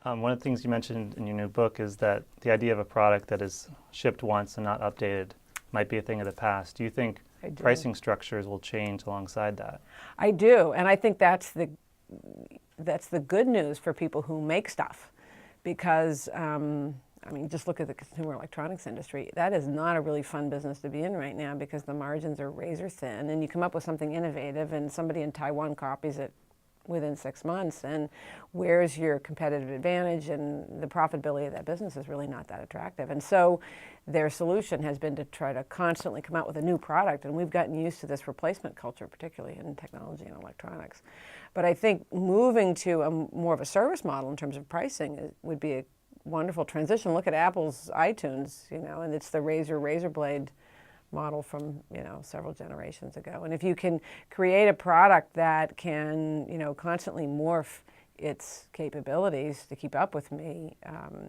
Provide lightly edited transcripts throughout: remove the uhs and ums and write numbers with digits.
One of the things you mentioned in your new book is that the idea of a product that is shipped once and not updated might be a thing of the past. Do you think pricing structures will change alongside that? I do, and I think that's the good news for people who make stuff, because I mean, just look at the consumer electronics industry. That is not a really fun business to be in right now because the margins are razor thin, and you come up with something innovative and somebody in Taiwan copies it within 6 months, and where's your competitive advantage? And the profitability of that business is really not that attractive. And so their solution has been to try to constantly come out with a new product, and we've gotten used to this replacement culture, particularly in technology and electronics. But I think moving to more of a service model in terms of pricing would be a wonderful transition. Look at Apple's iTunes, and it's the razor blade model from several generations ago. And if you can create a product that can constantly morph its capabilities to keep up with me,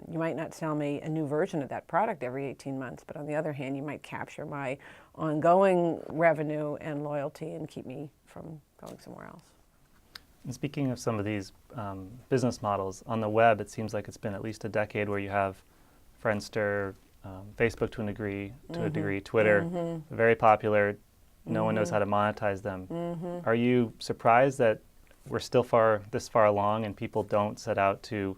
you might not sell me a new version of that product every 18 months, but on the other hand, you might capture my ongoing revenue and loyalty and keep me from going somewhere else. And speaking of some of these business models, on the web, it seems like it's been at least a decade where you have Friendster, Facebook to a degree, Twitter, very popular. No one knows how to monetize them. Are you surprised that we're still this far along and people don't set out to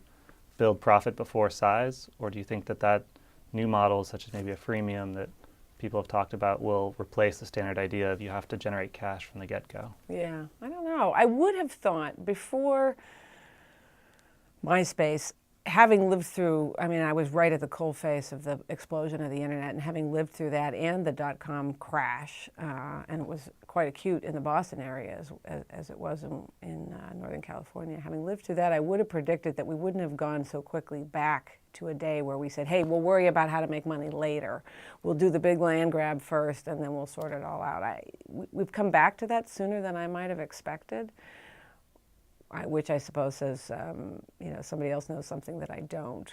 build profit before size? Or do you think that new models, such as maybe a freemium that people have talked about, will replace the standard idea of you have to generate cash from the get-go? Yeah, I don't know. I would have thought before MySpace, having lived through, I was right at the coalface of the explosion of the internet, and having lived through that and the dot-com crash, and it was quite acute in the Boston area as it was in Northern California. Having lived through that, I would have predicted that we wouldn't have gone so quickly back to a day where we said, hey, we'll worry about how to make money later. We'll do the big land grab first, and then we'll sort it all out. We've come back to that sooner than I might have expected. Which I suppose says, somebody else knows something that I don't.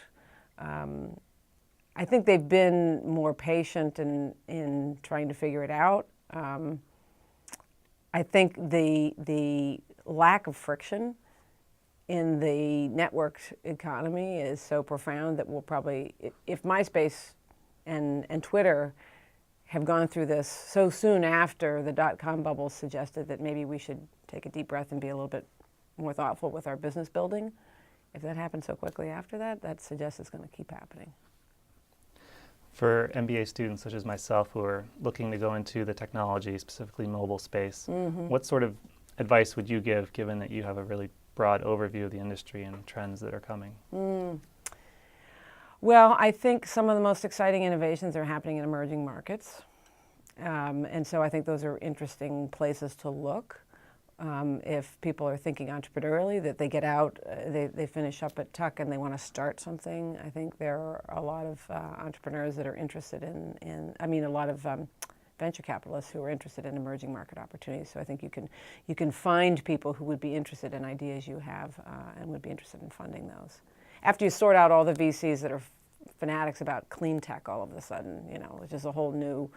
I think they've been more patient in trying to figure it out. I think the lack of friction in the networked economy is so profound that we'll probably, if MySpace and Twitter have gone through this so soon after the dot-com bubble suggested that maybe we should take a deep breath and be a little bit more thoughtful with our business building. If that happens so quickly after that, that suggests it's going to keep happening. For MBA students such as myself who are looking to go into the technology, specifically mobile space, what sort of advice would you give, given that you have a really broad overview of the industry and trends that are coming? Well, I think some of the most exciting innovations are happening in emerging markets. And so I think those are interesting places to look. If people are thinking entrepreneurially, that they get out, they finish up at Tuck and they want to start something. I think there are a lot of entrepreneurs that are interested a lot of venture capitalists who are interested in emerging market opportunities. So I think you can find people who would be interested in ideas you have and would be interested in funding those. After you sort out all the VCs that are fanatics about clean tech all of a sudden, which is a whole new,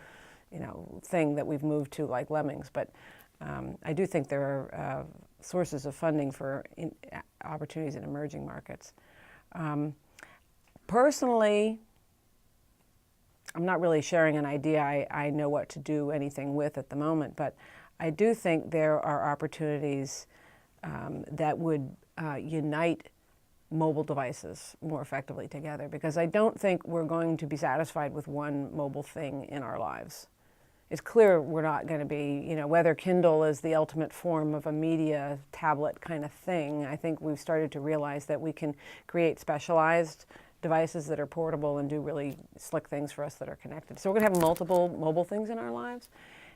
thing that we've moved to like lemmings. But I do think there are sources of funding for opportunities in emerging markets. Personally, I'm not really sharing an idea I know what to do anything with at the moment, but I do think there are opportunities that would unite mobile devices more effectively together, because I don't think we're going to be satisfied with one mobile thing in our lives. It's clear we're not going to be, whether Kindle is the ultimate form of a media tablet kind of thing. I think we've started to realize that we can create specialized devices that are portable and do really slick things for us that are connected. So we're going to have multiple mobile things in our lives.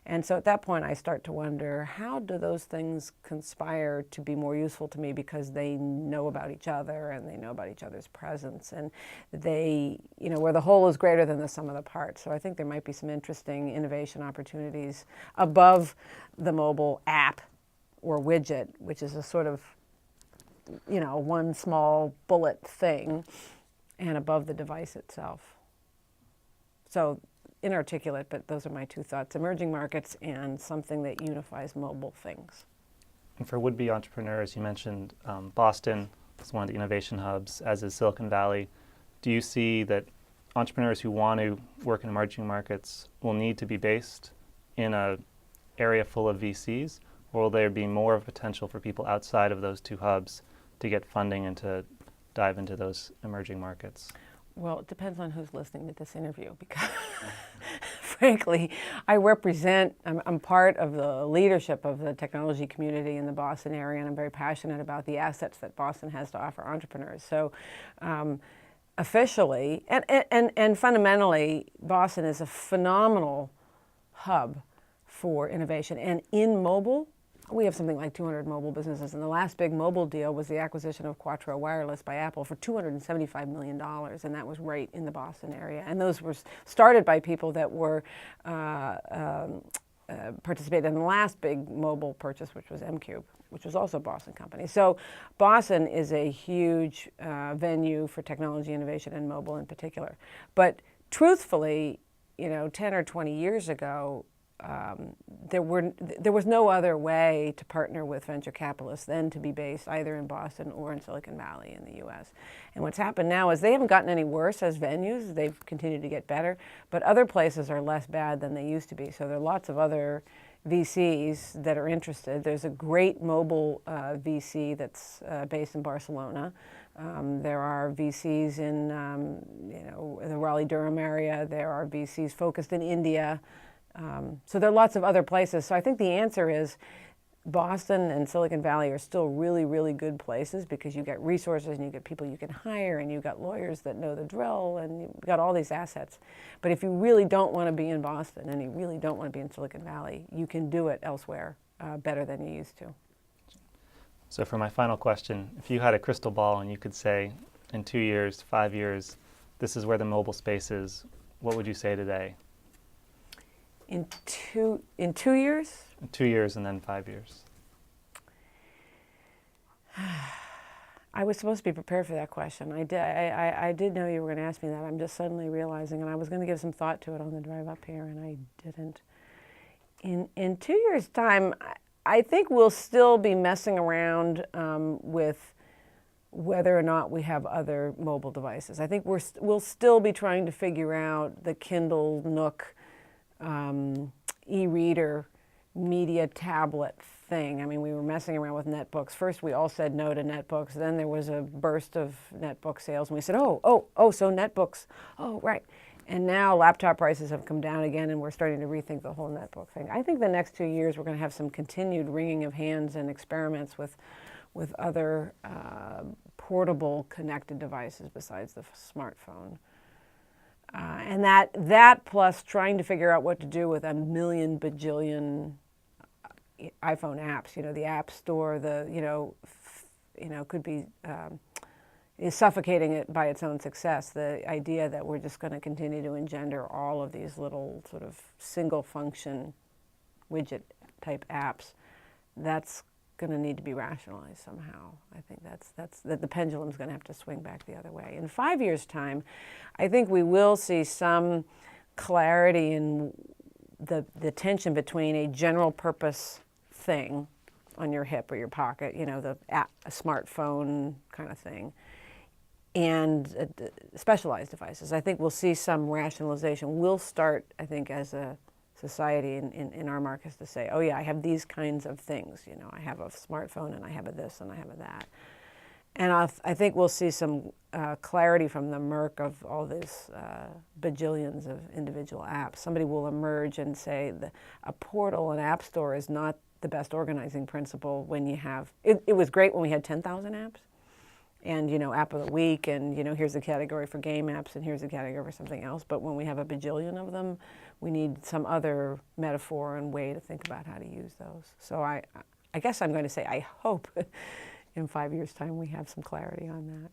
And so at that point, I start to wonder, how do those things conspire to be more useful to me because they know about each other and they know about each other's presence, and they, where the whole is greater than the sum of the parts. So I think there might be some interesting innovation opportunities above the mobile app or widget, which is a sort of, one small bullet thing, and above the device itself. So inarticulate, but those are my two thoughts: emerging markets and something that unifies mobile things. And for would-be entrepreneurs, you mentioned Boston, is one of the innovation hubs, as is Silicon Valley. Do you see that entrepreneurs who want to work in emerging markets will need to be based in an area full of VCs, or will there be more of a potential for people outside of those two hubs to get funding and to dive into those emerging markets? Well, it depends on who's listening to this interview, because frankly, I'm part of the leadership of the technology community in the Boston area, and I'm very passionate about the assets that Boston has to offer entrepreneurs. So officially, and fundamentally, Boston is a phenomenal hub for innovation. And in mobile, we have something like 200 mobile businesses, and the last big mobile deal was the acquisition of Quattro Wireless by Apple for $275 million, and that was right in the Boston area. And those were started by people that were participated in the last big mobile purchase, which was M-Cube, which was also a Boston company. So Boston is a huge venue for technology innovation and mobile in particular. But truthfully, 10 or 20 years ago, there was no other way to partner with venture capitalists than to be based either in Boston or in Silicon Valley in the U.S. And what's happened now is they haven't gotten any worse as venues. They've continued to get better, but other places are less bad than they used to be. So there are lots of other VCs that are interested. There's a great mobile VC that's based in Barcelona. There are VCs in the Raleigh-Durham area. There are VCs focused in India. So there are lots of other places. So I think the answer is Boston and Silicon Valley are still really, really good places, because you get resources and you get people you can hire, and you've got lawyers that know the drill, and you've got all these assets. But if you really don't want to be in Boston and you really don't want to be in Silicon Valley, you can do it elsewhere better than you used to. So for my final question, if you had a crystal ball and you could say, in 2 years, 5 years, this is where the mobile space is, what would you say today? In 2 years? 2 years and then 5 years. I was supposed to be prepared for that question. I did know you were going to ask me that. I'm just suddenly realizing, and I was going to give some thought to it on the drive up here, and I didn't. In 2 years' time, I think we'll still be messing around with whether or not we have other mobile devices. I think we'll still be trying to figure out the Kindle, Nook, e-reader, media tablet thing. I mean, we were messing around with netbooks. First, we all said no to netbooks. Then there was a burst of netbook sales, and we said, so netbooks. Oh, right. And now laptop prices have come down again, and we're starting to rethink the whole netbook thing. I think the next 2 years we're going to have some continued wringing of hands and experiments with other portable connected devices besides the smartphone. And that plus trying to figure out what to do with a million bajillion iPhone apps. The App Store, could be is suffocating it by its own success. The idea that we're just going to continue to engender all of these little sort of single function widget type apps, that's going to need to be rationalized somehow. I think that the pendulum's going to have to swing back the other way. In 5 years' time, I think we will see some clarity in the tension between a general purpose thing on your hip or your pocket, a smartphone kind of thing, and specialized devices. I think we'll see some rationalization. We'll start, I think, as a society in our markets to say, oh yeah, I have these kinds of things. I have a smartphone, and I have a this, and I have a that. And I think we'll see some clarity from the murk of all these bajillions of individual apps. Somebody will emerge and say a portal, an app store, is not the best organizing principle when you have, it was great when we had 10,000 apps. And, app of the week, and, here's the category for game apps, and here's the category for something else. But when we have a bajillion of them, we need some other metaphor and way to think about how to use those. So I guess I'm going to say I hope in 5 years' time we have some clarity on that.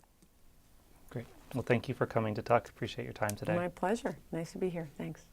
Great. Well, thank you for coming to talk. Appreciate your time today. My pleasure. Nice to be here. Thanks.